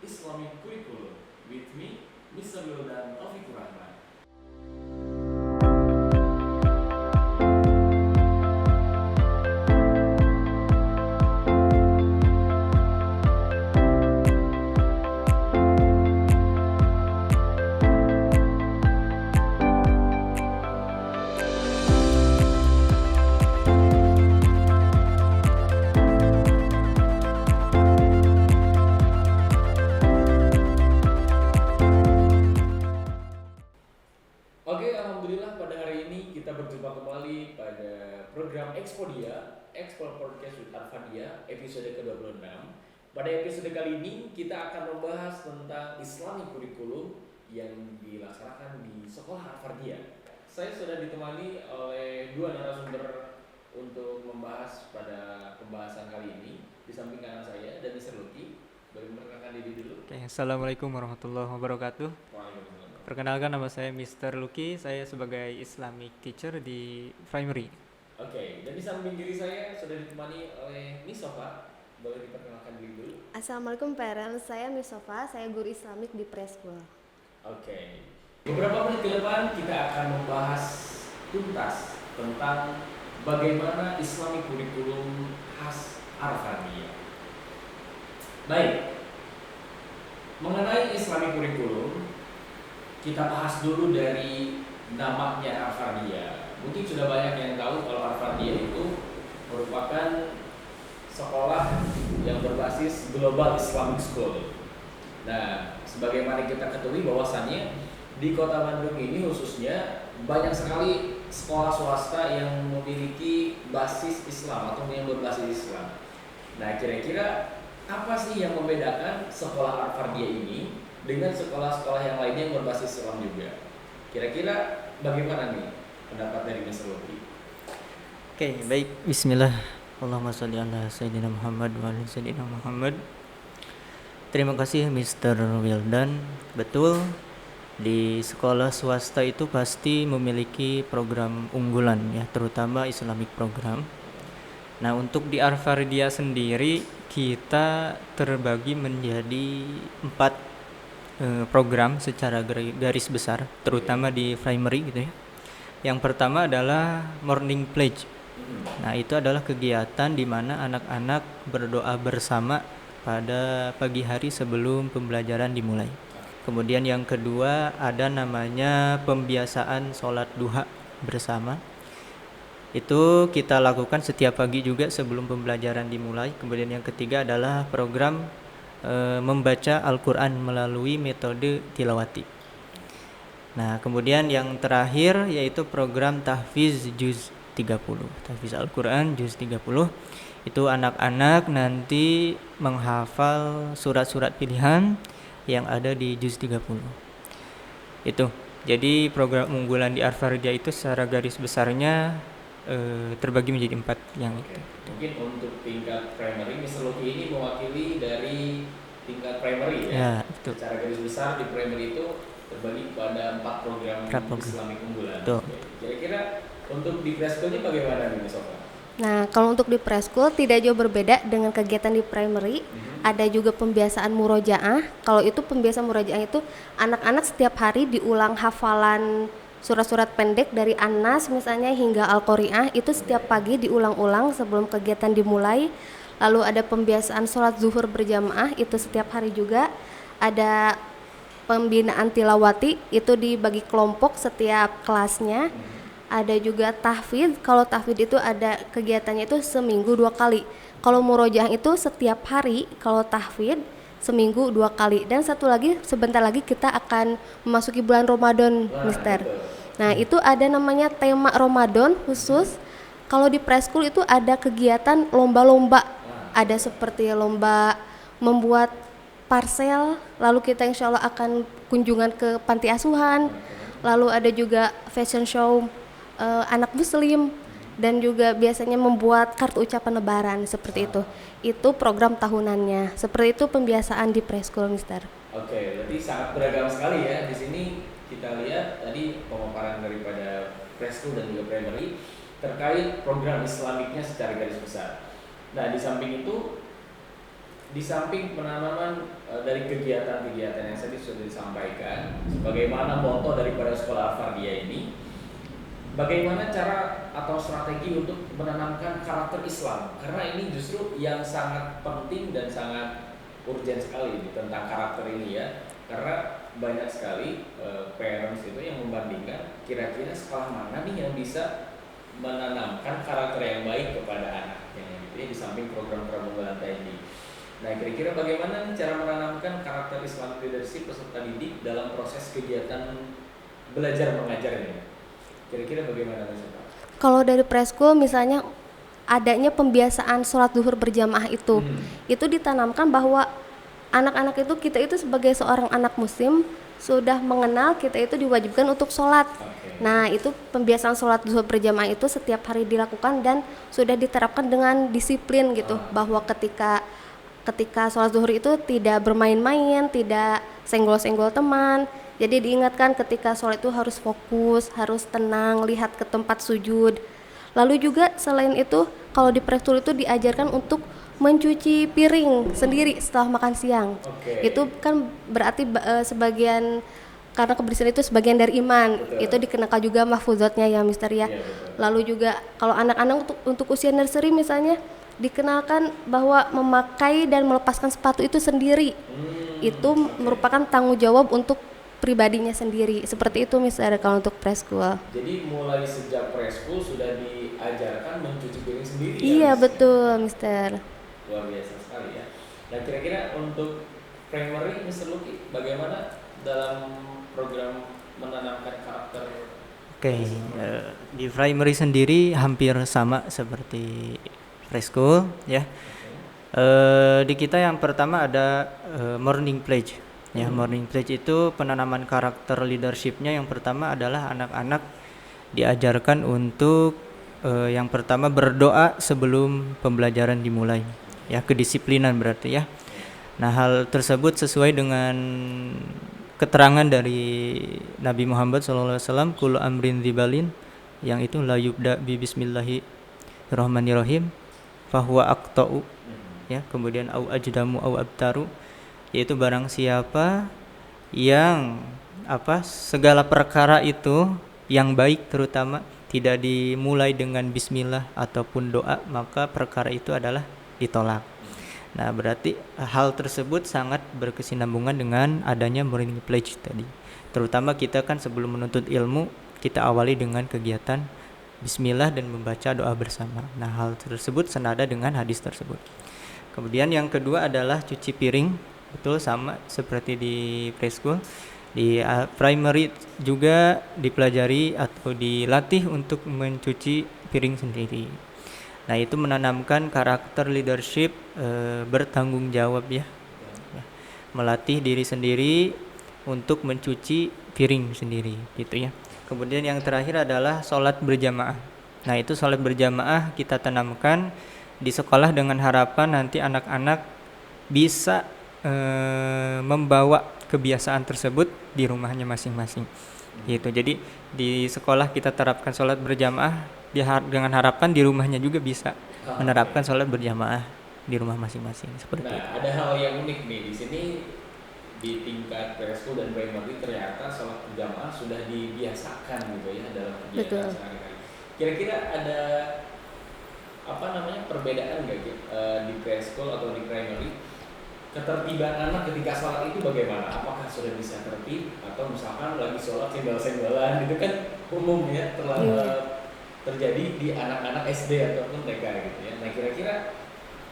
Islamic Curriculum with me, Mr. Wildan Taufikur Rahman. Oke, alhamdulillah pada hari ini kita berjumpa kembali pada program Expodia, Explore Podcast with Arfadia, episode ke-26. Pada episode kali ini kita akan membahas tentang Islamic Curriculum yang dilaksanakan di Sekolah Arfadia. Saya sudah ditemani oleh dua narasumber untuk membahas pada pembahasan kali ini. Di samping kanan saya dan Mr. Lucky. Boleh memperkenalkan diri dulu. Oke, Assalamualaikum warahmatullahi wabarakatuh. Waalaikumsalam. Perkenalkan, nama saya Mr. Lucky. Saya sebagai Islamic teacher di primary. Oke, dan di samping diri saya sudah ditemani oleh Miss Sofa. Boleh diperkenalkan diri dulu. Assalamualaikum parents, saya Miss Sofa, saya guru Islamik di Preschool. Oke. Beberapa menit ke depan kita akan membahas tuntas tentang bagaimana Islamic Curriculum khas Arfadia. Baik. Mengenai Islamic Curriculum, kita bahas dulu dari namanya Arfadia. Mungkin sudah banyak yang tahu kalau Arfadia itu merupakan sekolah yang berbasis Global Islamic School. Nah, sebagaimana kita ketahui bahwasannya di Kota Bandung ini khususnya banyak sekali sekolah swasta yang memiliki basis Islam atau yang berbasis Islam. Nah, kira-kira apa sih yang membedakan sekolah Arfadia ini dengan sekolah-sekolah yang lainnya yang berbasis Islam juga? Kira-kira bagaimana nih pendapat dari Mas Lucky? Oke, baik. Bismillah. Allahumma sholli ala Sayyidina Muhammad wa ala Sayyidina Muhammad. Terima kasih Mr. Wildan. Betul, di sekolah swasta itu pasti memiliki program unggulan ya, terutama Islamic program. Nah, untuk di Arfadia sendiri kita terbagi menjadi 4 program secara garis besar, terutama di primary gitu ya. Yang pertama adalah morning pledge. Nah, itu adalah kegiatan di mana anak-anak berdoa bersama pada pagi hari sebelum pembelajaran dimulai. Kemudian yang kedua ada namanya pembiasaan sholat duha bersama. Itu kita lakukan setiap pagi juga sebelum pembelajaran dimulai. Kemudian yang ketiga adalah program membaca Al-Quran melalui metode tilawati. Nah, kemudian yang terakhir yaitu program tahfiz juz 30. Tahfiz Al-Quran juz 30. Itu anak-anak nanti menghafal surat-surat pilihan yang ada di juz 30. Itu. Jadi program unggulan di Arfadia itu secara garis besarnya terbagi menjadi 4 yang itu. Mungkin untuk tingkat primary, Mr. Lucky ini mewakili dari tingkat primary ya. Ya, betul. Secara garis besar di primary itu terbagi pada 4 program Islamic unggulan. Betul. Kira-kira untuk di preschoolnya bagaimana nih Miss Sofa? Nah, kalau untuk di Preschool tidak jauh berbeda dengan kegiatan di primary. Ada juga pembiasaan murojaah. Kalau itu pembiasaan murojaah itu anak-anak setiap hari diulang hafalan surat-surat pendek dari An-Nas misalnya hingga Al-Qari'ah, itu setiap pagi diulang-ulang sebelum kegiatan dimulai. Lalu ada pembiasaan sholat zuhur berjamaah, itu setiap hari juga. Ada pembinaan tilawati, itu dibagi kelompok setiap kelasnya. Ada juga tahfidz, kalau tahfidz itu ada kegiatannya itu seminggu 2 kali. Kalau murojaah itu setiap hari, kalau tahfidz seminggu 2 kali. Dan satu lagi, sebentar lagi kita akan memasuki bulan Ramadan, Mister. Nah, itu ada namanya tema Ramadan khusus. Kalau di preschool itu ada kegiatan lomba-lomba. Ada seperti lomba membuat parsel, lalu kita insya Allah akan kunjungan ke panti asuhan. Lalu ada juga fashion show anak muslim, dan juga biasanya membuat kartu ucapan lebaran seperti itu. Itu program tahunannya. Seperti itu pembiasaan di preschool, Mister. Oke, berarti sangat beragam sekali ya. Di sini kita lihat tadi pemaparan daripada preschool dan juga primary terkait program Islamiknya secara garis besar. Nah, di samping itu di samping penanaman dari kegiatan-kegiatan yang tadi sudah disampaikan, bagaimana moto daripada sekolah Al-Fardiyah ini, bagaimana cara atau strategi untuk menanamkan karakter Islam? Karena ini justru yang sangat penting dan sangat urgent sekali tentang karakter ini ya. Karena banyak sekali parents itu yang membandingkan kira-kira sekolah mana nih yang bisa menanamkan karakter yang baik kepada anaknya gitu ya, di samping program-program unggulan ini. Nah, kira-kira bagaimana cara menanamkan karakter Islamic leadership peserta didik dalam proses kegiatan belajar mengajar ini? Kira-kira bagaimana Mas Pak? Kalau dari preschool misalnya adanya pembiasaan sholat duhur berjamaah itu ditanamkan bahwa anak-anak itu, kita itu sebagai seorang anak muslim sudah mengenal kita itu diwajibkan untuk sholat. Nah, itu pembiasaan sholat duhur berjamaah itu setiap hari dilakukan dan sudah diterapkan dengan disiplin gitu, bahwa ketika sholat zuhur itu tidak bermain-main, tidak senggol-senggol teman. Jadi diingatkan ketika sholat itu harus fokus, harus tenang, lihat ke tempat sujud. Lalu juga selain itu, kalau di preschool itu diajarkan untuk mencuci piring sendiri setelah makan siang. Itu kan berarti sebagian, karena kebersihan itu sebagian dari iman. Betul. Itu dikenakan juga mahfuzatnya ya Mister ya. Lalu juga kalau anak-anak untuk usia nursery misalnya, dikenalkan bahwa memakai dan melepaskan sepatu itu sendiri. Itu merupakan tanggung jawab untuk pribadinya sendiri. Seperti itu Mister kalau untuk preschool. Jadi mulai sejak preschool sudah diajarkan mencuci piring sendiri. Iya ya, betul Mister. Luar biasa sekali ya. Nah, kira-kira untuk primary Mister Luki bagaimana dalam program menanamkan karakter? Di primary sendiri hampir sama seperti preschool ya. Di kita yang pertama ada morning pledge ya. Morning pledge itu penanaman karakter leadershipnya. Yang pertama adalah anak-anak diajarkan untuk yang pertama berdoa sebelum pembelajaran dimulai ya, kedisiplinan berarti ya. Nah, hal tersebut sesuai dengan keterangan dari Nabi Muhammad SAW, kullu amrin dzibalin, yang itu la yubda bi bismillahirrahmanirrahim fahuwa aqta'u ya, kemudian au ajdamu au abtaru, yaitu barang siapa yang segala perkara itu yang baik terutama tidak dimulai dengan bismillah ataupun doa, maka perkara itu adalah ditolak. Nah, berarti hal tersebut sangat berkesinambungan dengan adanya morning pledge tadi. Terutama kita kan sebelum menuntut ilmu, kita awali dengan kegiatan bismillah dan membaca doa bersama. Nah, hal tersebut senada dengan hadis tersebut. Kemudian yang kedua adalah cuci piring. Betul, sama seperti di preschool. Di primary juga dipelajari atau dilatih untuk mencuci piring sendiri. Nah, itu menanamkan karakter leadership, bertanggung jawab ya. Melatih diri sendiri untuk mencuci piring sendiri gitu ya. Kemudian yang terakhir adalah sholat berjamaah. Nah, itu sholat berjamaah kita tanamkan di sekolah dengan harapan nanti anak-anak bisa membawa kebiasaan tersebut di rumahnya masing-masing gitu. Jadi di sekolah kita terapkan sholat berjamaah dengan harapan di rumahnya juga bisa menerapkan sholat berjamaah di rumah masing-masing seperti itu. Ada hal yang unik nih di sini, di tingkat preschool dan primary ternyata sholat berjamaah sudah dibiasakan gitu ya dalam kegiatan sehari-hari. Kira-kira ada perbedaan nggak di preschool atau di primary? Ketertiban anak ketika sholat itu bagaimana? Apakah sudah bisa tertib atau misalkan lagi sholat senggol-senggolan itu kan umum ya terjadi di anak-anak SD ataupun TK gitu ya. Nah, kira-kira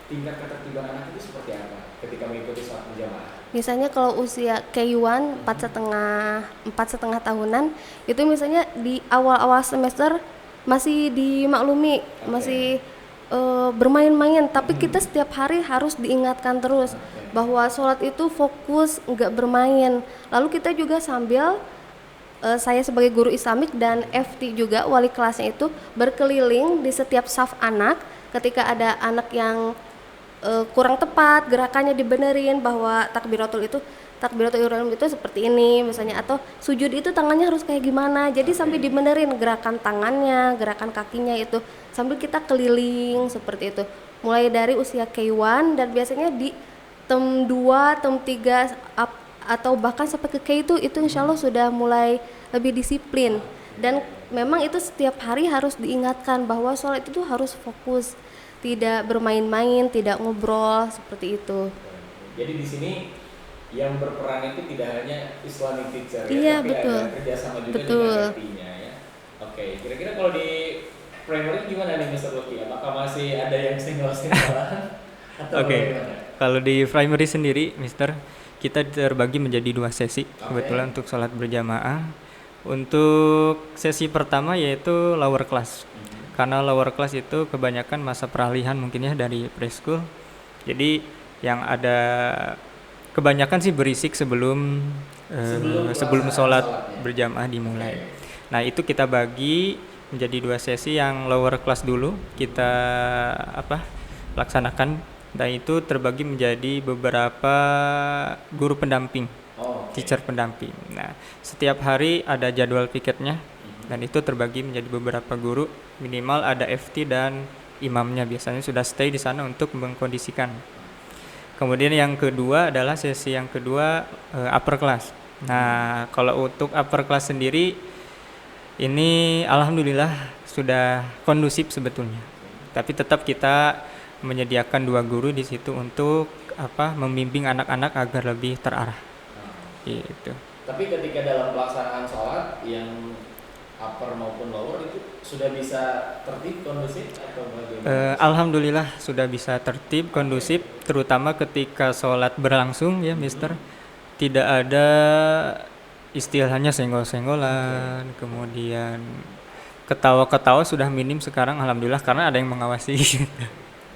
tingkat ketertiban anak itu seperti apa ketika mengikuti sholat berjamaah? Misalnya kalau usia K1 4,5 tahunan itu misalnya di awal-awal semester masih dimaklumi, masih bermain-main, tapi kita setiap hari harus diingatkan terus bahwa sholat itu fokus, nggak bermain. Lalu kita juga sambil saya sebagai guru Islamik dan FT juga wali kelasnya itu berkeliling di setiap saf anak. Ketika ada anak yang kurang tepat gerakannya dibenerin, bahwa takbiratul ihram itu seperti ini misalnya, atau sujud itu tangannya harus kayak gimana. Jadi sambil dibenerin gerakan tangannya, gerakan kakinya itu sambil kita keliling seperti itu. Mulai dari usia K1 dan biasanya term 2, term 3 atau bahkan sampai ke K itu insya Allah sudah mulai lebih disiplin. Dan memang itu setiap hari harus diingatkan bahwa sholat itu harus fokus, tidak bermain-main, tidak ngobrol seperti itu. Jadi di sini yang berperan itu tidak hanya Islamic teacher Iya, tapi betul. ada kerjasama juga Betul. dengan IT-nya ya. Oke, kira-kira kalau di primary gimana nih Mr. Lucky? Apakah masih ada yang single-singlean atau Oke. bagaimana? Kalau di primary sendiri, Mister, kita terbagi menjadi 2 sesi kebetulan untuk sholat berjamaah. Untuk sesi pertama yaitu lower class. Karena lower class itu kebanyakan masa peralihan mungkin ya dari preschool. Jadi yang ada kebanyakan sih berisik sebelum pelaksanaan sholat sholatnya. berjamaah dimulai. Oke. Nah, itu kita bagi menjadi 2 sesi. Yang lower class dulu kita laksanakan, dan itu terbagi menjadi beberapa guru pendamping, Oh, oke. teacher pendamping. Nah, setiap hari ada jadwal piketnya, dan itu terbagi menjadi beberapa guru, minimal ada FT dan imamnya biasanya sudah stay di sana untuk mengkondisikan. Kemudian yang kedua adalah sesi yang kedua, upper class. Nah, kalau untuk upper class sendiri ini alhamdulillah sudah kondusif sebetulnya. Tapi tetap kita menyediakan 2 guru di situ untuk membimbing anak-anak agar lebih terarah. Gitu. Tapi ketika dalam pelaksanaan sholat yang upper maupun lower itu sudah bisa tertib kondusif atau bagaimana? Alhamdulillah sudah bisa tertib kondusif, terutama ketika sholat berlangsung ya Mister. Tidak ada istilahnya senggol-senggolan, kemudian ketawa-ketawa sudah minim sekarang alhamdulillah karena ada yang mengawasi.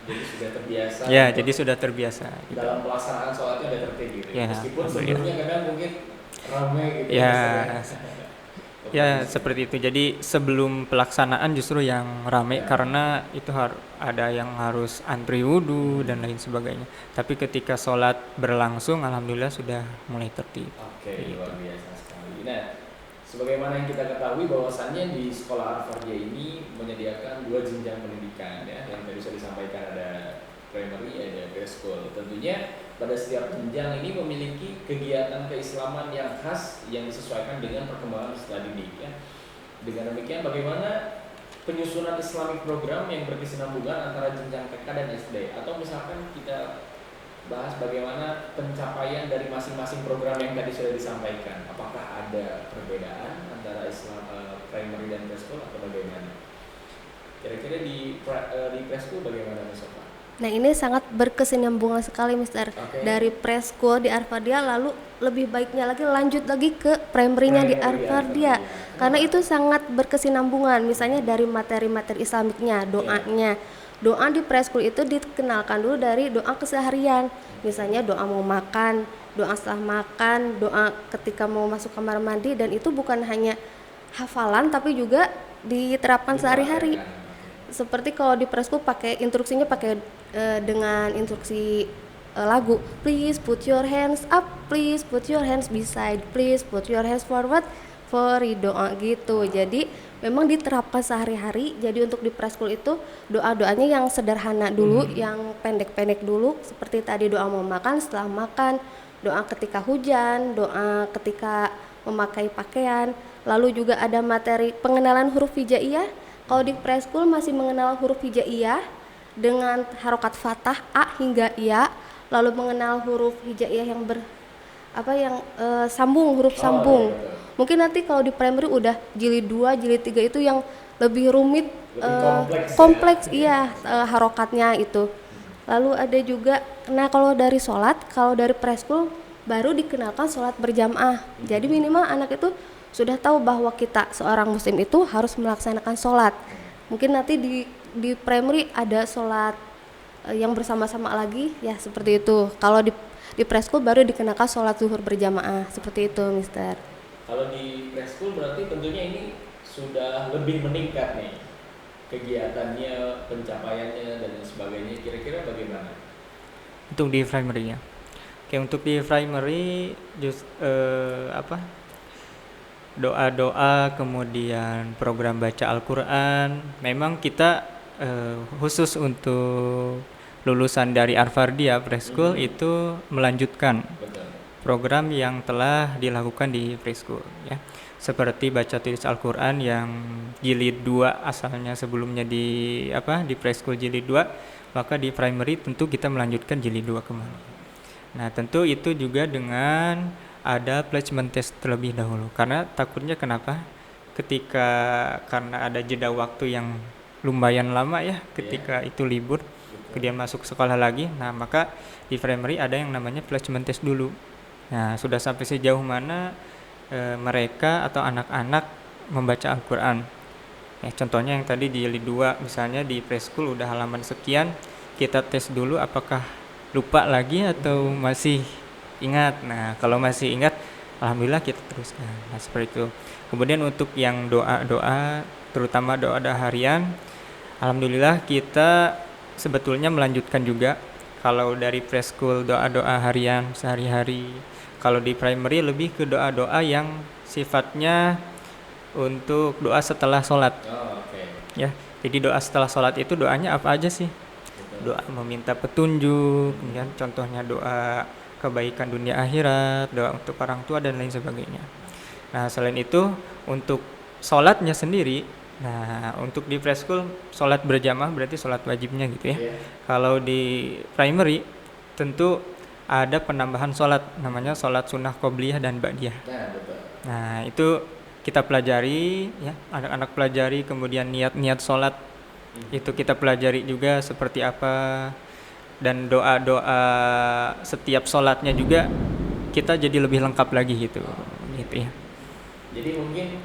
Jadi sudah terbiasa. Ya, untuk jadi sudah terbiasa gitu. dalam pelaksanaan sholatnya udah tertib gitu. Ya, Meskipun alhamdulillah. sebelumnya kadang mungkin ramai gitu. Ya, Misalnya. Ya seperti itu. Jadi sebelum pelaksanaan justru yang ramai karena itu ada yang harus antri wudhu dan lain sebagainya. Tapi ketika sholat berlangsung, alhamdulillah sudah mulai tertib. Oke, Gitu. luar biasa sekali. Nah, sebagaimana yang kita ketahui bahwasannya di sekolah Al-Fardiyah ini menyediakan 2 jenjang pendidikan ya, yang tadi sudah disampaikan ada primary, ada preschool. Tentunya pada setiap jenjang ini memiliki kegiatan keislaman yang khas yang disesuaikan dengan perkembangan setelah didik ya. Dengan demikian bagaimana penyusunan Islamic program yang berkesinambungan antara jenjang TK dan SD, atau misalkan kita bahas bagaimana pencapaian dari masing-masing program yang tadi sudah disampaikan. Apakah ada perbedaan antara primary dan preschool atau bagaimana? Kira-kira di preschool bagaimana Mas Sofa? Nah, ini sangat berkesinambungan sekali, Mister. Oke. Dari preschool di Al-Fardiyah, lalu lebih baiknya lagi lanjut lagi ke primary-nya di Al-Fardiyah. Karena itu sangat berkesinambungan. Misalnya dari materi-materi Islamiknya, doanya. Doa di preschool itu dikenalkan dulu dari doa keseharian. Misalnya doa mau makan, doa setelah makan, doa ketika mau masuk kamar mandi, dan itu bukan hanya hafalan tapi juga diterapkan sehari-hari. Seperti kalau di preschool pakai instruksinya dengan instruksi lagu, please put your hands up, please put your hands beside, please put your hands forward for doa gitu. Jadi memang diterapkan sehari-hari. Jadi untuk di preschool itu doa-doanya yang sederhana dulu, yang pendek-pendek dulu, seperti tadi doa mau makan, setelah makan, doa ketika hujan, doa ketika memakai pakaian. Lalu juga ada materi pengenalan huruf hijaiyah. Kalau di preschool masih mengenal huruf hijaiyah dengan harokat fathah A hingga Ya, lalu mengenal huruf hijaiyah yang sambung, huruf sambung. Mungkin nanti kalau di primary udah jilid 2, jilid 3 itu yang lebih rumit, Lebih kompleks harokatnya itu. Lalu ada juga, nah kalau dari preschool baru dikenalkan sholat berjamaah. Jadi minimal anak itu sudah tahu bahwa kita seorang muslim itu harus melaksanakan sholat. Mungkin nanti di primary ada sholat yang bersama-sama lagi ya, seperti itu. Kalau di preschool baru dikenakan sholat zuhur berjamaah, seperti itu, Mister. Kalau di preschool berarti tentunya ini sudah lebih meningkat nih kegiatannya, pencapaiannya dan lain sebagainya. Kira-kira bagaimana? Untuk di primary ya. Oke, untuk di primary doa-doa, kemudian program baca Al-Quran, memang kita khusus untuk lulusan dari Arvardia Preschool itu melanjutkan Betul. program yang telah dilakukan di preschool ya. Seperti baca tulis Al-Qur'an yang jilid 2 asalnya sebelumnya di preschool jilid 2, maka di primary tentu kita melanjutkan jilid 2 kembali. Nah, tentu itu juga dengan ada placement test terlebih dahulu. Karena takutnya kenapa? Karena ada jeda waktu yang lumayan lama ya ketika itu libur, kemudian masuk sekolah lagi. Nah, maka di primary ada yang namanya placement test dulu. Nah, sudah sampai sejauh mana mereka atau anak-anak membaca Al-Quran. Ya, contohnya yang tadi di jilid 2 misalnya di preschool udah halaman sekian, kita tes dulu apakah lupa lagi atau masih ingat. Nah, kalau masih ingat, alhamdulillah kita teruskan. Nah, seperti itu. Kemudian untuk yang doa-doa, terutama doa-doa harian, alhamdulillah kita sebetulnya melanjutkan juga. Kalau dari preschool doa-doa harian sehari-hari, kalau di primary lebih ke doa-doa yang sifatnya untuk doa setelah sholat. Oh, oke. Ya, jadi doa setelah sholat itu doanya apa aja sih? Betul. Doa meminta petunjuk, kemudian contohnya doa kebaikan dunia akhirat, doa untuk orang tua dan lain sebagainya. Nah, selain itu untuk sholatnya sendiri, nah untuk di preschool sholat berjamaah berarti sholat wajibnya gitu ya. Iya. Kalau di primary tentu ada penambahan sholat, namanya sholat sunnah qobliyah dan ba'diyah. Nah, betul. Nah, itu kita pelajari ya, anak-anak pelajari, kemudian niat-niat sholat itu kita pelajari juga seperti apa, dan doa-doa setiap sholatnya juga kita jadi lebih lengkap lagi gitu ya. Jadi mungkin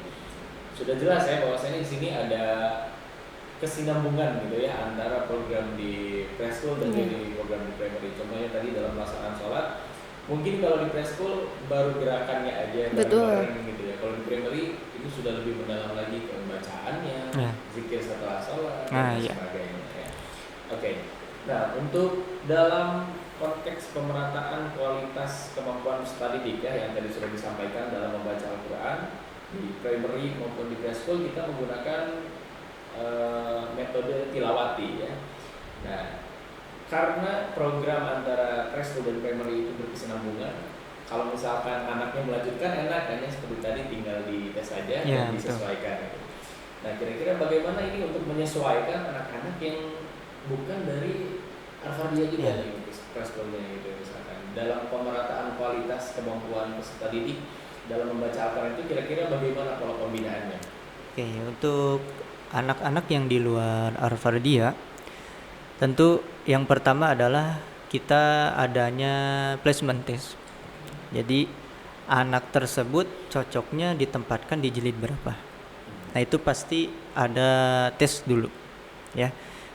sudah jelas ya bahwasanya di sini ada kesinambungan gitu ya antara program di preschool dan di program di primary. Contohnya tadi dalam pelaksanaan sholat, mungkin kalau di preschool baru gerakannya aja bareng-bareng gitu ya. Kalau di primary ini sudah lebih mendalam lagi ke bacaannya, zikir setelah sholat dan sebagainya ya. Oke. Nah, untuk dalam konteks pemerataan kualitas kemampuan stadidik ya yang tadi sudah disampaikan dalam membaca Al-Quran di primary maupun di preschool, kita menggunakan metode tilawati ya. Nah, karena program antara preschool dan primary itu berkesinambungan, kalau misalkan anaknya melanjutkan enak kan ya, seperti tadi tinggal dites saja dan disesuaikan. Nah, kira-kira bagaimana ini untuk menyesuaikan anak-anak yang bukan dari Arvardia juga nih, preschoolnya gitu misalkan, dalam pemerataan kualitas kemampuan peserta didik dalam membaca Al-Quran itu kira-kira bagaimana kalau pembinaannya? Oke, untuk anak-anak yang di luar Arvardia, tentu yang pertama adalah kita adanya placement test. Jadi anak tersebut cocoknya ditempatkan di jilid berapa. Nah, itu pasti ada tes dulu ya.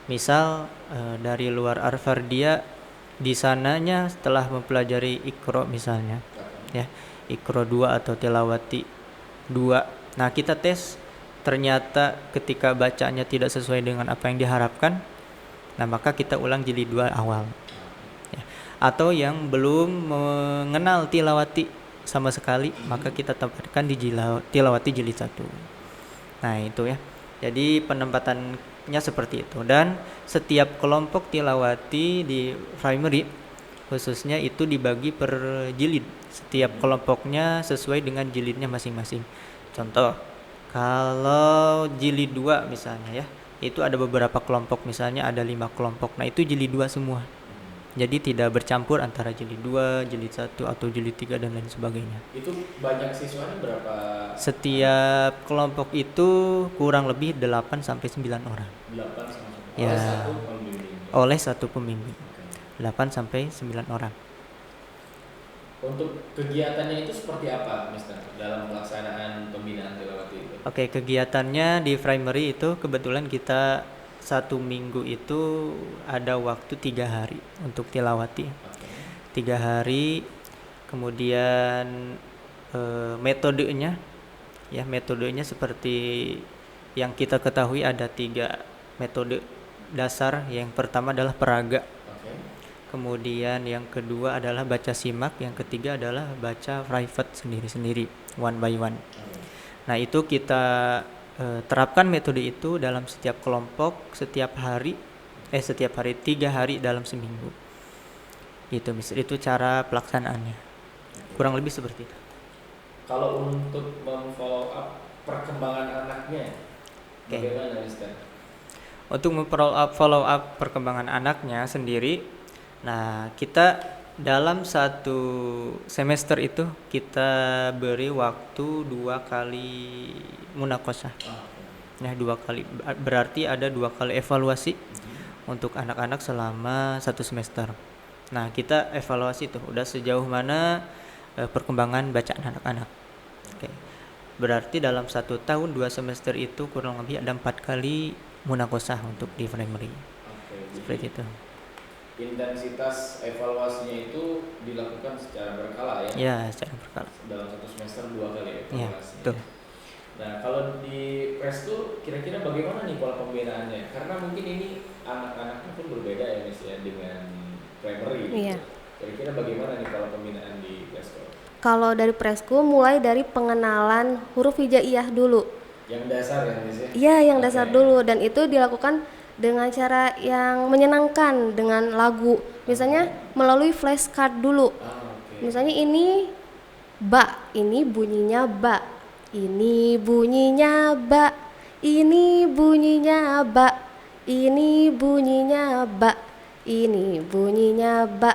Misal dari luar Arvardia, di sananya setelah mempelajari Iqra misalnya ya, Iqra 2 atau Tilawati 2. Nah, kita tes, ternyata ketika bacanya tidak sesuai dengan apa yang diharapkan, nah maka kita ulang jilid 2 awal ya. Atau yang belum mengenal tilawati sama sekali, maka kita tempatkan di tilawati jilid 1. Nah, itu ya. Jadi penempatannya seperti itu. Dan setiap kelompok tilawati di primary khususnya itu dibagi per jilid. Setiap kelompoknya sesuai dengan jilidnya masing-masing. Contoh, kalau jilid 2 misalnya ya, itu ada beberapa kelompok, misalnya ada 5 kelompok. Nah, itu jilid 2 semua. Jadi tidak bercampur antara jilid 2, jilid 1 atau jilid 3 dan lain sebagainya. Itu banyak siswanya berapa? Setiap kelompok itu kurang lebih 8 sampai 9 orang. 8 sampai ya, oleh satu pembimbing. Oleh satu pembimbing. 8 sampai 9 orang. Untuk kegiatannya itu seperti apa, Mister, dalam pelaksanaan pembinaan tilawati itu? Oke, kegiatannya di primary itu kebetulan kita 1 minggu itu ada waktu 3 hari untuk tilawati. 3 hari, kemudian metodenya seperti yang kita ketahui ada 3 metode dasar. Yang pertama adalah peraga. Kemudian yang kedua adalah baca simak, yang ketiga adalah baca private sendiri-sendiri, one by one. Nah, itu kita terapkan metode itu dalam setiap kelompok setiap hari setiap hari 3 hari dalam seminggu. Itu Mister, itu cara pelaksanaannya. Kurang lebih seperti itu. Kalau untuk memfollow up perkembangan anaknya, Oke. bagaimana Mister? Untuk follow up perkembangan anaknya sendiri, nah kita dalam satu semester itu kita beri waktu 2 kali munakosah. Nah 2 kali berarti ada 2 kali evaluasi untuk anak-anak selama satu semester. Nah kita evaluasi tuh udah sejauh mana perkembangan bacaan anak-anak. Oke. Berarti dalam 1 tahun 2 semester itu kurang lebih ada 4 kali munakosah untuk di primary. Seperti itu. Intensitas evaluasinya itu dilakukan secara berkala ya? Ya, secara berkala. Dalam satu semester 2 kali Ya, evaluasi. betul. Nah, kalau di preschool kira-kira bagaimana nih pola pembinaannya? Karena mungkin ini anak-anaknya pun berbeda ya Miss ya dengan primary. Iya. Kira-kira bagaimana nih pola pembinaan di preschool? Kalau dari preschool mulai dari pengenalan huruf hijaiyah dulu. Yang dasar ya Miss ya? Iya, yang dasar dulu, dan itu dilakukan dengan cara yang menyenangkan dengan lagu. Misalnya melalui flashcard dulu. Misalnya ini ba, ini bunyinya ba. Ini bunyinya ba. Ini bunyinya ba. Ini bunyinya ba. Ini bunyinya ba.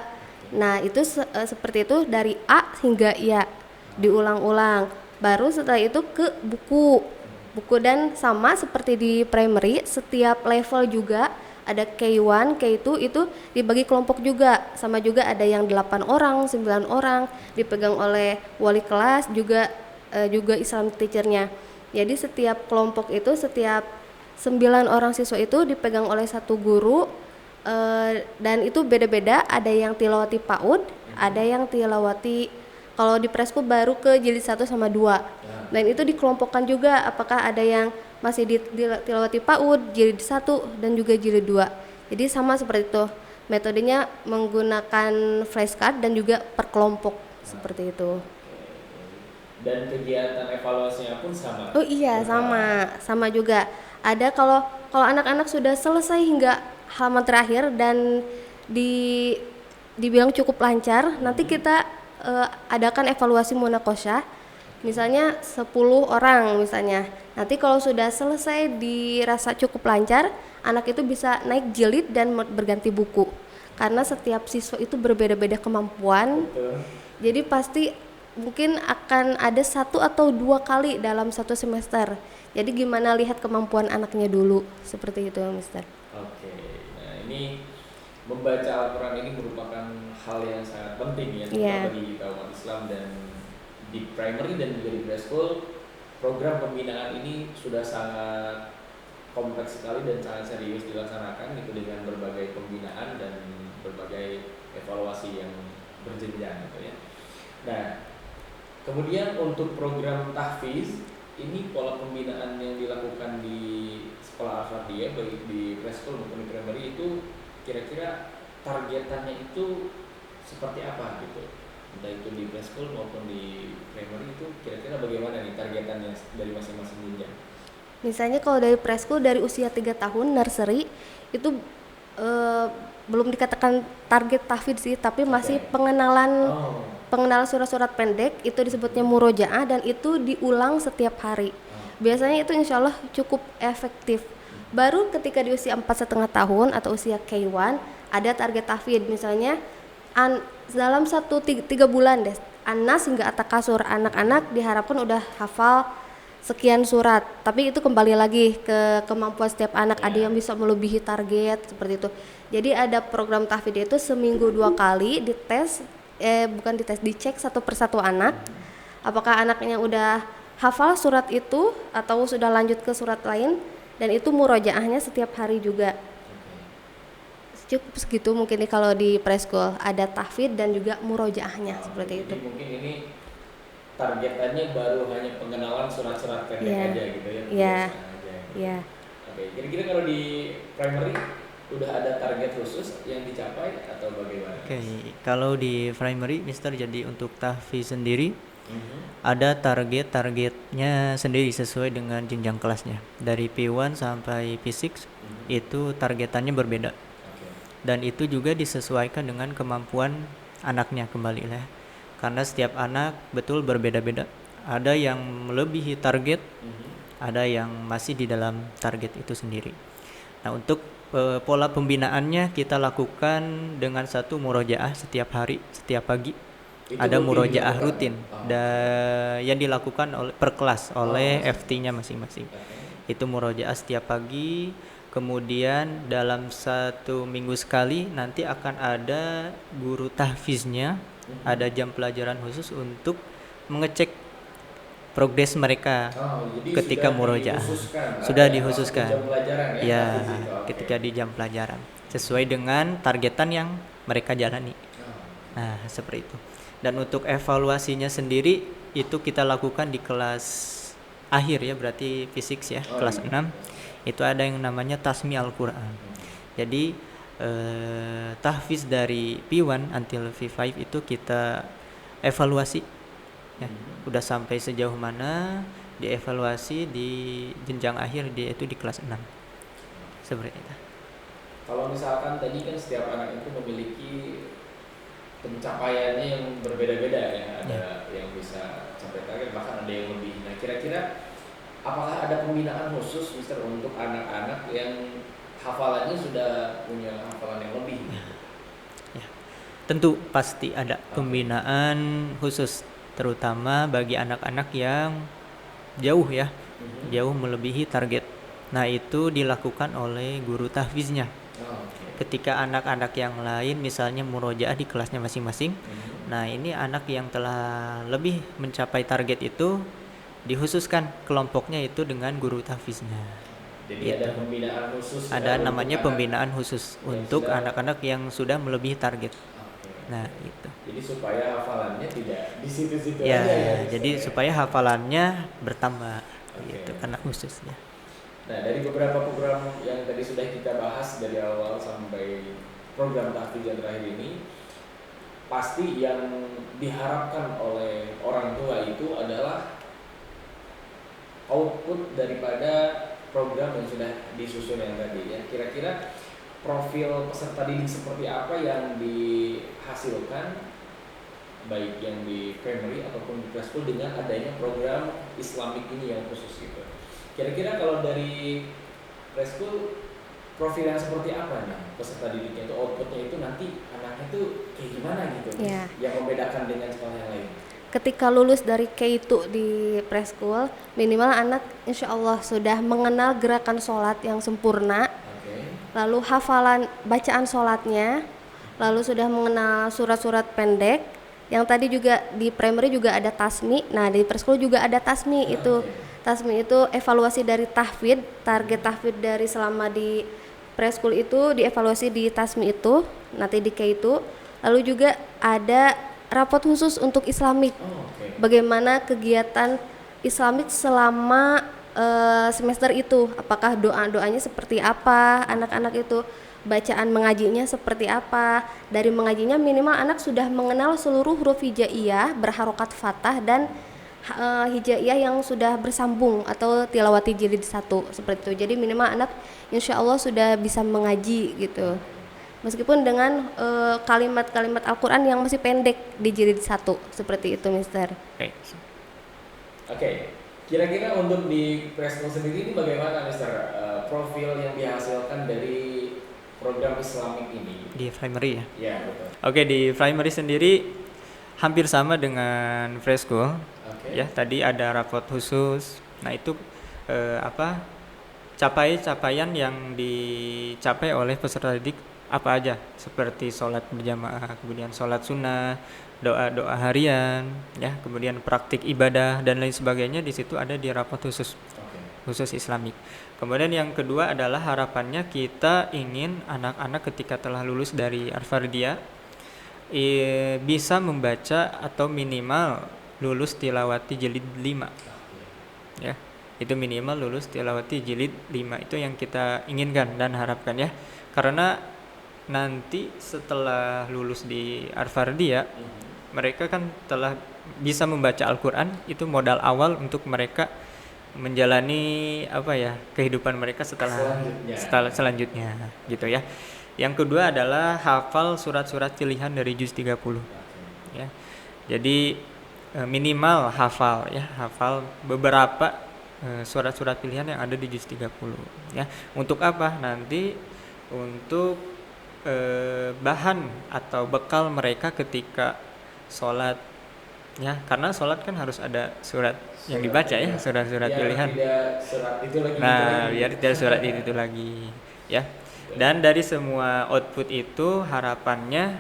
Nah, itu seperti itu dari A hingga Ya. Diulang-ulang. Baru setelah itu ke buku, dan sama seperti di primary, setiap level juga ada K1, K2 itu dibagi kelompok juga, sama juga ada yang 8 orang, 9 orang, dipegang oleh wali kelas juga Islam teachernya. Jadi setiap kelompok itu, setiap 9 orang siswa itu dipegang oleh satu guru, dan itu beda-beda, ada yang tilawati PAUD, ada yang tilawati, kalau di preschool baru ke jilid 1 sama 2. Dan itu dikelompokkan juga, apakah ada yang masih di tilawati PAUD, jilid 1 dan juga jilid 2. Jadi sama seperti itu. Metodenya menggunakan flashcard dan juga per kelompok, seperti itu. Dan kegiatan evaluasinya pun sama? Oh iya, sama juga. Ada kalau anak-anak sudah selesai hingga halaman terakhir dan dibilang cukup lancar, nanti kita adakan evaluasi munakosah. Misalnya 10 orang misalnya. Nanti kalau sudah selesai dirasa cukup lancar, anak itu bisa naik jilid dan berganti buku. Karena setiap siswa itu berbeda-beda kemampuan. Jadi pasti mungkin akan ada 1 atau 2 kali dalam satu semester. Jadi gimana lihat kemampuan anaknya dulu, seperti itu, Mister. Oke. Nah, ini membaca Al-Quran ini merupakan hal yang sangat penting ya, bagi kita umat Islam, dan di primary dan juga di preschool program pembinaan ini sudah sangat kompleks sekali dan sangat serius dilaksanakan itu dengan berbagai pembinaan dan berbagai evaluasi yang berjenjang gitu ya. Nah, kemudian untuk program tahfiz ini pola pembinaan yang dilakukan di sekolah Al-Fardiyah baik di preschool maupun di primary itu kira-kira targetannya itu seperti apa gitu? Entah itu di preschool maupun di primary itu kira-kira bagaimana nih targetannya dari masing-masing jenjang? Misalnya kalau dari preschool dari usia 3 tahun nursery itu belum dikatakan target tahfidz sih, tapi masih pengenalan surat-surat pendek, itu disebutnya murojaah, dan itu diulang setiap hari. Biasanya itu insya Allah cukup efektif. Baru ketika di usia 4,5 tahun atau usia K1 ada target tahfidz, misalnya dalam 3 bulan deh, An-Nas hingga At-Takasur, anak-anak diharapkan udah hafal sekian surat. Tapi itu kembali lagi ke kemampuan setiap anak, ada yang bisa melebihi target seperti itu. Jadi ada program tahfidz itu seminggu 2 kali dites, dicek satu persatu anak, apakah anaknya udah hafal surat itu atau sudah lanjut ke surat lain, dan itu murojaahnya setiap hari juga. Cukup segitu mungkin nih kalau di preschool, ada tahfidz dan juga murojaahnya seperti itu. Jadi mungkin ini targetannya baru hanya pengenalan surat-surat pendek aja gitu ya. Iya. Iya. Oke, kira-kira kalau di primary udah ada target khusus yang dicapai atau bagaimana? Oke, kalau di primary Mister, jadi untuk tahfiz sendiri Mhm. ada targetnya sendiri sesuai dengan jenjang kelasnya. Dari P1 sampai P6 itu targetannya berbeda. Oke. Dan itu juga disesuaikan dengan kemampuan anaknya kembali lah. Karena setiap anak betul berbeda-beda. Ada yang melebihi target, ada yang masih di dalam target itu sendiri. Nah, untuk pola pembinaannya kita lakukan dengan satu murojaah setiap hari, setiap pagi. Itu Ada rutin murojaah dilakukan? rutin Oh, yang dilakukan per kelas oleh Oh, FT-nya masing-masing. Oke. Itu murojaah setiap pagi. Kemudian dalam 1 minggu sekali nanti akan ada guru tahfiznya, ada jam pelajaran khusus untuk mengecek progres mereka Oh, jadi ketika sudah murojaah. dikhususkan, Sudah ada dihuskan. waktu jam pelajaran ya? Ya, tahfiz itu, oke. ketika di jam pelajaran sesuai dengan targetan yang mereka jalani. Oh, Nah, seperti itu. Dan untuk evaluasinya sendiri itu kita lakukan di kelas akhir ya, berarti fisik ya, Oh, kelas iya. 6. Itu ada yang namanya tasmi Al-Qur'an. Jadi tahfiz dari P1 until P5 itu kita evaluasi ya. Udah sampai sejauh mana, dievaluasi di jenjang akhir itu di kelas 6. Seperti itu. Kalau misalkan tadi kan setiap anak itu memiliki pencapaiannya yang berbeda-beda ya, ada yang bisa capai target, bahkan ada yang lebih. Nah, kira-kira apakah ada pembinaan khusus, Mister, untuk anak-anak yang hafalannya sudah punya hafalan yang lebih? Ya, tentu pasti ada pembinaan khusus, terutama bagi anak-anak yang jauh ya, jauh melebihi target. Nah, itu dilakukan oleh guru tahfiznya. Oh, oke. Ketika anak-anak yang lain misalnya murojaah di kelasnya masing-masing, nah ini anak yang telah lebih mencapai target itu dikhususkan kelompoknya itu dengan guru tahfiznya. Jadi Gitu. ada pembinaan khusus. Ada untuk namanya anak- pembinaan khusus yang untuk sudah- anak-anak yang sudah melebihi target. Oke. Nah, itu. Jadi supaya hafalannya tidak di situ-situ Ya, aja ya. jadi Mister, ya? supaya hafalannya bertambah Oke. gitu karena khususnya. Nah, dari beberapa program yang tadi sudah kita bahas dari awal sampai program tahfiz yang terakhir ini, pasti yang diharapkan oleh orang tua itu adalah output daripada program yang sudah disusun yang tadi ya. Kira-kira profil peserta didik seperti apa yang dihasilkan, baik yang di primary ataupun di preschool dengan adanya program Islamik ini yang khusus gitu. Kira-kira kalau dari preschool profil yang seperti apa nih peserta didiknya itu, outputnya itu nanti anaknya tuh kayak gimana gitu, Iya. yang membedakan dengan sekolah yang lain? Ketika lulus dari K2 di preschool, minimal anak insya Allah sudah mengenal gerakan sholat yang sempurna, Oke. lalu hafalan bacaan sholatnya, lalu sudah mengenal surat-surat pendek. Yang tadi juga di primary juga ada tasmi, nah di preschool juga ada tasmi itu. Tasmi itu evaluasi dari tahfidz, target tahfidz dari selama di preschool itu dievaluasi di tasmi itu, nanti di K itu. Lalu juga ada rapot khusus untuk Islamik. Oh, oke. Bagaimana kegiatan Islamik selama semester itu, apakah doa-doanya seperti apa, anak-anak itu bacaan mengajinya seperti apa. Dari mengajinya minimal anak sudah mengenal seluruh huruf hijaiyah, berharokat fathah dan hijaiyah yang sudah bersambung atau tilawati jilid 1 seperti itu. Jadi minimal anak insya Allah sudah bisa mengaji gitu. Meskipun dengan kalimat-kalimat Al-Quran yang masih pendek di jilid 1 seperti itu, Mister. Oke. Oke. Kira-kira untuk di preschool sendiri ini bagaimana, Mister? Profil yang dihasilkan dari program Islamik ini? Di primary ya. Ya, betul. Oke, di primary sendiri hampir sama dengan preschool. Oke. Ya, tadi ada rapot khusus. Nah, itu capaian yang dicapai oleh peserta didik apa aja, seperti sholat berjamaah, kemudian sholat sunnah, doa-doa harian, ya, kemudian praktik ibadah dan lain sebagainya. Di situ ada di rapot khusus Islamik. Kemudian yang kedua adalah harapannya kita ingin anak-anak ketika telah lulus dari Al-Fardiyah bisa membaca atau minimal lulus tilawati jilid 5. Ya. Itu minimal lulus tilawati jilid 5, itu yang kita inginkan dan harapkan ya. Karena nanti setelah lulus di Arfardia, mereka kan telah bisa membaca Al-Quran, itu modal awal untuk mereka menjalani kehidupan mereka selanjutnya gitu ya. Yang kedua adalah hafal surat-surat pilihan dari juz 30 ya. Jadi minimal hafal beberapa surat-surat pilihan yang ada di juz 30 ya. Untuk apa? Nanti untuk bahan atau bekal mereka ketika sholat ya, karena sholat kan harus ada surat yang dibaca ya, surat-surat pilihan. Biar tidak surat itu lagi ya. Dan dari semua output itu harapannya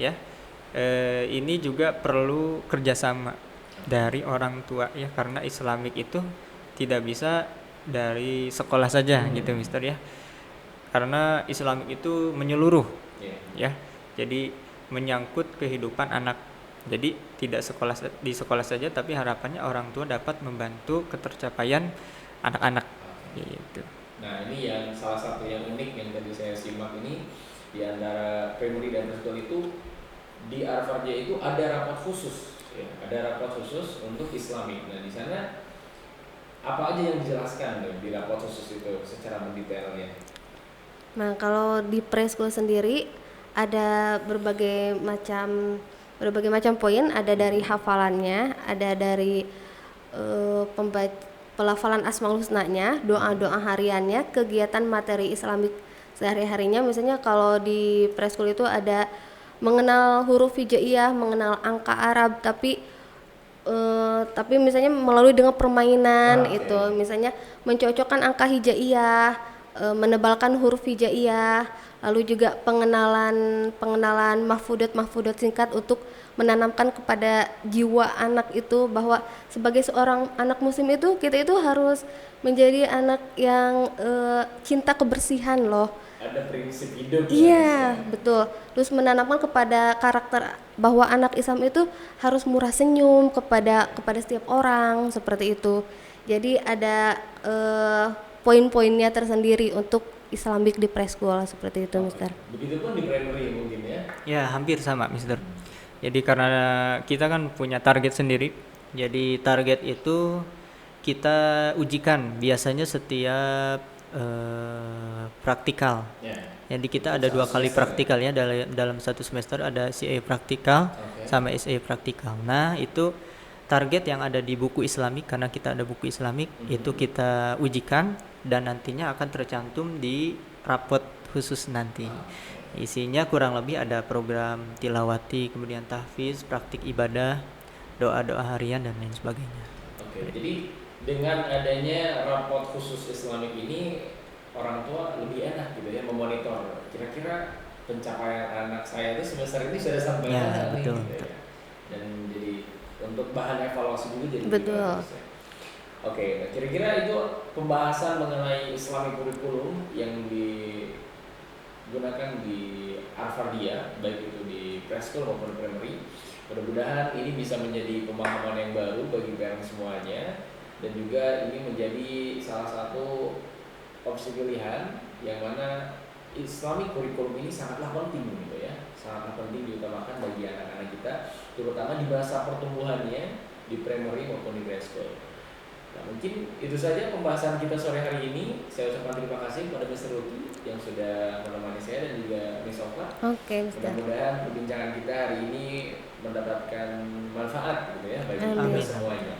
ya, ini juga perlu kerjasama dari orang tua ya, karena Islamik itu tidak bisa dari sekolah saja gitu Mister ya, karena Islamik itu menyeluruh ya, jadi menyangkut kehidupan anak. Jadi tidak di sekolah saja, tapi harapannya orang tua dapat membantu ketercapaian anak-anak gitu. Nah, ini yang salah satu yang unik yang tadi saya simak ini, di antara primary dan preschool itu di Arfardia itu ada rapat khusus ya, ada rapat khusus untuk Islamik. Nah, di sana apa aja yang dijelaskan di rapat khusus itu secara mendetailnya? Nah, kalau di preschool sendiri ada berbagai macam poin, ada dari hafalannya, ada dari pelafalan Asmaul Husna-nya, doa-doa hariannya, kegiatan materi Islamik sehari-harinya. Misalnya kalau di preschool itu ada mengenal huruf hijaiyah, mengenal angka Arab, tapi misalnya melalui dengan permainan itu, misalnya mencocokkan angka hijaiyah, menebalkan huruf hijaiyah, lalu juga pengenalan mahfudat singkat untuk menanamkan kepada jiwa anak itu bahwa sebagai seorang anak muslim itu kita itu harus menjadi anak yang cinta kebersihan loh. Ada prinsip hidup. Iya, betul. Terus menanamkan kepada karakter bahwa anak Islam itu harus murah senyum kepada setiap orang, seperti itu. Jadi ada poin-poinnya tersendiri untuk Islamik di preschool seperti itu, Mister. Begitupun di primary mungkin ya? Ya, hampir sama, Mister. Jadi karena kita kan punya target sendiri, jadi target itu kita ujikan biasanya setiap praktikal. Jadi kita ada 2 kali praktikal ya, dalam 1 semester ada CA praktikal sama SA praktikal. Nah, itu target yang ada di buku Islamik, karena kita ada buku Islamik, itu kita ujikan dan nantinya akan tercantum di rapot khusus nanti. Isinya kurang lebih ada program tilawati, kemudian tahfiz, praktik ibadah, doa-doa harian dan lain sebagainya. Oke, jadi dengan adanya rapot khusus Islamik ini, orang tua lebih enak gitu ya memonitor kira-kira pencapaian anak saya itu semester ini sudah sampai mana nih gitu ya. Dan jadi untuk bahan evaluasi juga jadi bagus ya. Oke, nah kira-kira itu pembahasan mengenai Islamic Curriculum yang digunakan di Arfardia, baik itu di preschool maupun primary. Mudah-mudahan ini bisa menjadi pemahaman yang baru bagi parents semuanya, dan juga ini menjadi salah satu opsi pilihan yang mana Islamic Curriculum ini sangatlah penting gitu ya, sangatlah penting diutamakan bagi anak-anak kita, terutama di masa pertumbuhannya di primary maupun di preschool. Nah, mungkin itu saja pembahasan kita sore hari ini. Saya ucapkan terima kasih kepada Mr. Ruki yang sudah menemani saya dan juga Miss Oka. Mudah-mudahan perbincangan kita hari ini mendapatkan manfaat gitu ya bagi kita semuanya.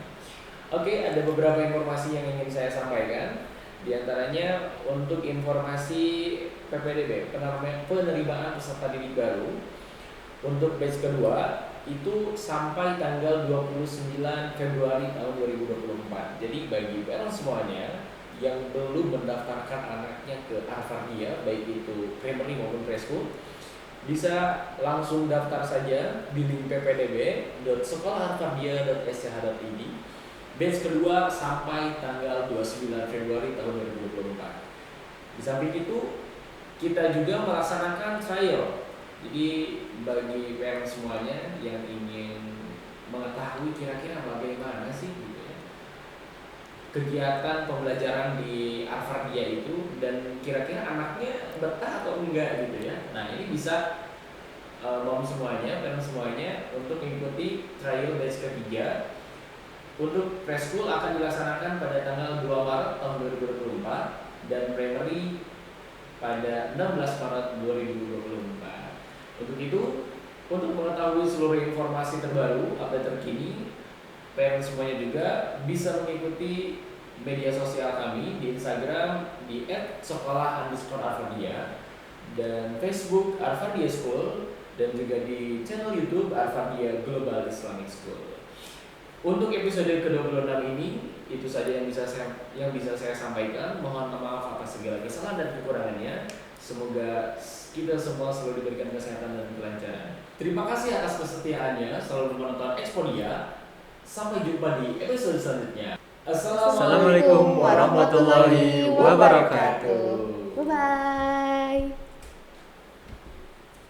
Oke, ada beberapa informasi yang ingin saya sampaikan. Di antaranya untuk informasi PPDB, penerimaan peserta didik baru untuk batch kedua itu sampai tanggal 29 Februari tahun 2024. Jadi bagi parents semuanya yang belum mendaftarkan anaknya ke Arfardia, baik itu primary maupun preschool, bisa langsung daftar saja di link ppdb.sekolaharfardia.sch.id. Batch kedua sampai tanggal 29 Februari tahun 2024. Di samping itu kita juga melaksanakan trial. Jadi bagi parents semuanya yang ingin mengetahui kira-kira bagaimana sih gitu ya, kegiatan pembelajaran di Arvardia itu dan kira-kira anaknya betah atau enggak gitu ya. Nah ini bisa mom semuanya, parent semuanya untuk mengikuti trial batch ketiga. Untuk preschool akan dilaksanakan pada tanggal 2 Maret tahun 2024 dan primary pada 16 Maret 2024. Untuk itu, untuk mengetahui seluruh informasi terbaru, update terkini, parents semuanya juga bisa mengikuti media sosial kami di Instagram di @sekolah_arvardia dan Facebook Arvardia School dan juga di channel YouTube Arvardia Global Islamic School. Untuk episode ke-26 ini itu saja yang bisa saya sampaikan. Mohon maaf atas segala kesalahan dan kekurangannya. Semoga kita semua selalu diberikan kesehatan dan kelancaran. Terima kasih atas kesetiaannya selalu menonton Expodia. Sampai jumpa di episode selanjutnya. Assalamualaikum warahmatullahi wabarakatuh.